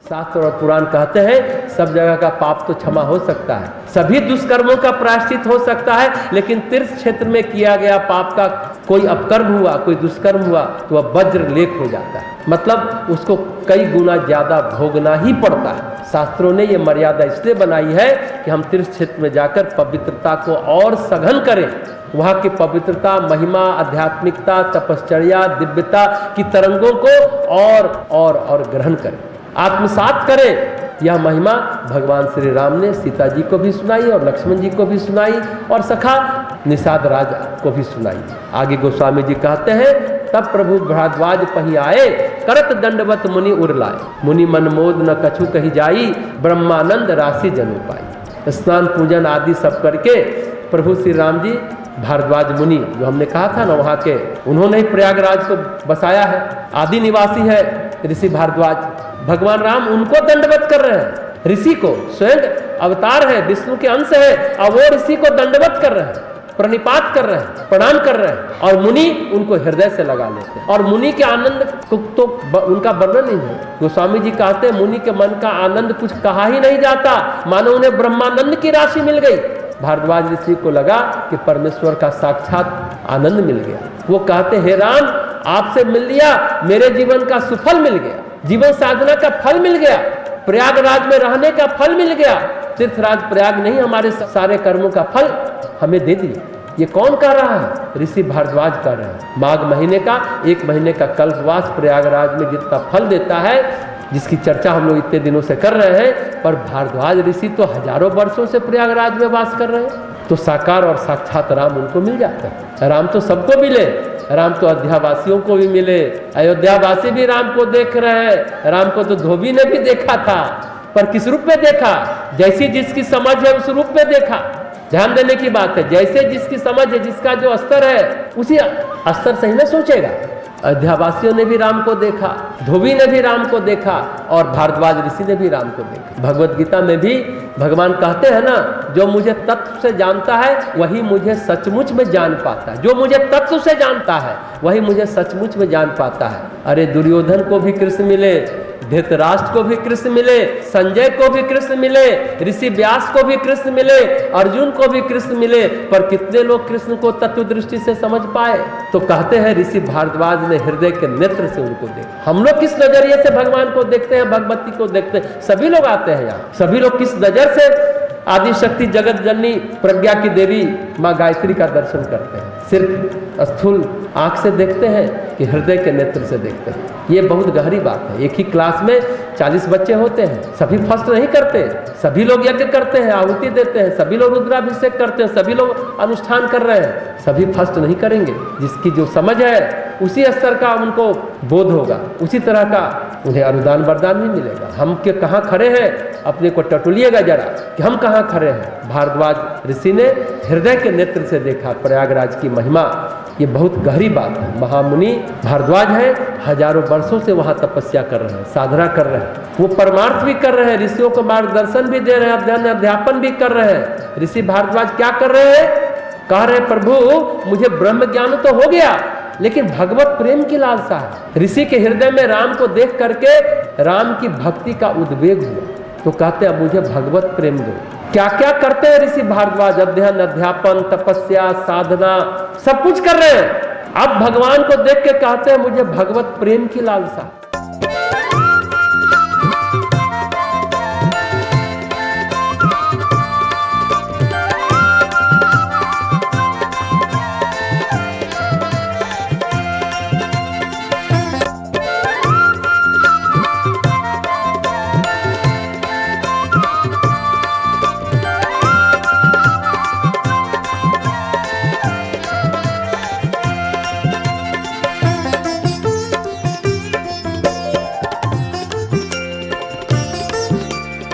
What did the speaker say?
शास्त्र और पुराण कहते हैं सब जगह का पाप तो क्षमा हो सकता है, सभी दुष्कर्मों का प्रायश्चित हो सकता है, लेकिन तीर्थ क्षेत्र में किया गया पाप का कोई अपकर्म हुआ, कोई दुष्कर्म हुआ तो वह वज्र लेख हो जाता है, मतलब उसको कई गुना ज्यादा भोगना ही पड़ता है। शास्त्रों ने ये मर्यादा इसलिए बनाई है कि हम तीर्थ क्षेत्र में जाकर पवित्रता को और सघन करें, वहाँ की पवित्रता, महिमा, आध्यात्मिकता, तपश्चर्या, दिव्यता की तरंगों को और ग्रहण करें, आत्मसात करें। यह महिमा भगवान श्री राम ने सीता जी को भी सुनाई और लक्ष्मण जी को भी सुनाई और सखा निषाद राज को भी सुनाई। आगे गोस्वामी जी कहते हैं, तब प्रभु भारद्वाज पही आए, करत दंडवत मुनि उरलाए, मुनि मनमोद न कछु कही जाई, ब्रह्मानंद राशि जनु पाई। स्नान पूजन आदि सब करके प्रभु श्री राम जी भारद्वाज मुनि, जो हमने कहा था ना वहाँ के, उन्होंने ही प्रयागराज को बसाया है, आदि निवासी है ऋषि भारद्वाज। भगवान राम उनको दंडवत कर रहे हैं, ऋषि को, स्वयं अवतार है, विष्णु के अंश है, और वो ऋषि को दंडवत कर रहे हैं, प्रणिपात कर रहे हैं, प्रणाम कर रहे हैं, और मुनि उनको हृदय से लगा लेते हैं। और मुनि के आनंद तो उनका वर्णन नहीं है। गोस्वामी जी कहते हैं मुनि के मन का आनंद कुछ कहा ही नहीं जाता, मानो उन्हें ब्रह्मानंद की राशि मिल गई। भारद्वाज ऋषि को लगा कि परमेश्वर का साक्षात आनंद मिल गया। वो कहते, हे राम, आपसे मिल लिया, मेरे जीवन का सुफल मिल गया, जीवन साधना का फल मिल गया, प्रयागराज में रहने का फल मिल गया। तीर्थराज प्रयाग नहीं, हमारे सारे कर्मों का फल हमें दे दिया। ये कौन कह रहा है? ऋषि भारद्वाज कह रहे हैं। माघ महीने का 1 महीने का कल्पवास प्रयागराज में जितना फल देता है, जिसकी चर्चा हम लोग इतने दिनों से कर रहे हैं, पर भारद्वाज ऋषि तो हजारों वर्षों से प्रयागराज में वास कर रहे हैं, तो साकार और साक्षात राम उनको मिल जाता है। राम तो सबको मिले, राम तो अयोध्यावासियों को भी मिले, अयोध्यावासी भी राम को देख रहे हैं। राम को तो धोबी ने भी देखा था, पर किस रूप में देखा? जैसी जिसकी समझ है उस रूप में देखा। ध्यान देने की बात है, जैसे जिसकी समझ है, जिसका जो स्तर है, उसी स्तर से ही ना सोचेगा। अयोध्यावासियों ने भी राम को देखा, धोबी ने भी राम को देखा, और भारद्वाज ऋषि ने भी राम को देखा। भगवत गीता में भी भगवान कहते हैं ना, जो मुझे तत्व से जानता है वही मुझे सचमुच में जान पाता है। जो मुझे तत्व से जानता है वही मुझे सचमुच में जान पाता है। अरे दुर्योधन को भी कृष्ण मिले, धृतराष्ट्र को भी कृष्ण मिले, संजय को भी कृष्ण मिले, ऋषि व्यास को भी कृष्ण मिले, अर्जुन को भी कृष्ण मिले, पर कितने लोग कृष्ण को तत्व दृष्टि से समझ पाए? तो कहते हैं ऋषि भारद्वाज ने हृदय के नेत्र से उनको देखा। हम लोग किस नजरिए से भगवान को देखते हैं, भगवती को देखते हैं? सभी लोग आते हैं यहाँ, सभी लोग किस नजर से आदि शक्ति जगत जननी प्रज्ञा की देवी माँ गायत्री का दर्शन करते हैं? सिर्फ स्थूल आंख से देखते हैं कि हृदय के नेत्र से देखते हैं? ये बहुत गहरी बात है। एक ही क्लास में 40 बच्चे होते हैं, सभी फर्स्ट नहीं करते, सभी लोग यज्ञ करते हैं, आहुति देते हैं, सभी लोग रुद्राभिषेक करते हैं, सभी लोग अनुष्ठान कर रहे हैं, सभी फर्स्ट नहीं करेंगे। जिसकी जो समझ है उसी स्तर का उनको बोध होगा, उसी तरह का उन्हें अनुदान वरदान भी मिलेगा। हम के कहाँ खड़े हैं, अपने को टटोलिएगा जरा कि हम कहाँ खड़े हैं। भारद्वाज ऋषि ने हृदय के नेत्र से देखा प्रयागराज की महिमा। ये बहुत गहरी बात है। महामुनि भारद्वाज है, हजारों वर्षों से वहाँ तपस्या कर रहे हैं, साधना कर रहे हैं, वो परमार्थ भी कर रहे हैं, ऋषियों को मार्गदर्शन भी दे रहे हैं, अध्ययन अध्यापन भी कर रहे हैं। ऋषि भारद्वाज क्या कर रहे हैं? कह रहे, प्रभु मुझे ब्रह्म ज्ञान तो हो गया, लेकिन भगवत प्रेम की लालसा है। ऋषि के हृदय में राम को देख करके राम की भक्ति का उद्वेग हुआ, तो कहते हैं मुझे भगवत प्रेम दो। क्या क्या करते हैं ऋषि भारद्वाज? अध्ययन अध्यापन, तपस्या, साधना, सब कुछ कर रहे हैं। अब भगवान को देख के कहते हैं मुझे भगवत प्रेम की लालसा।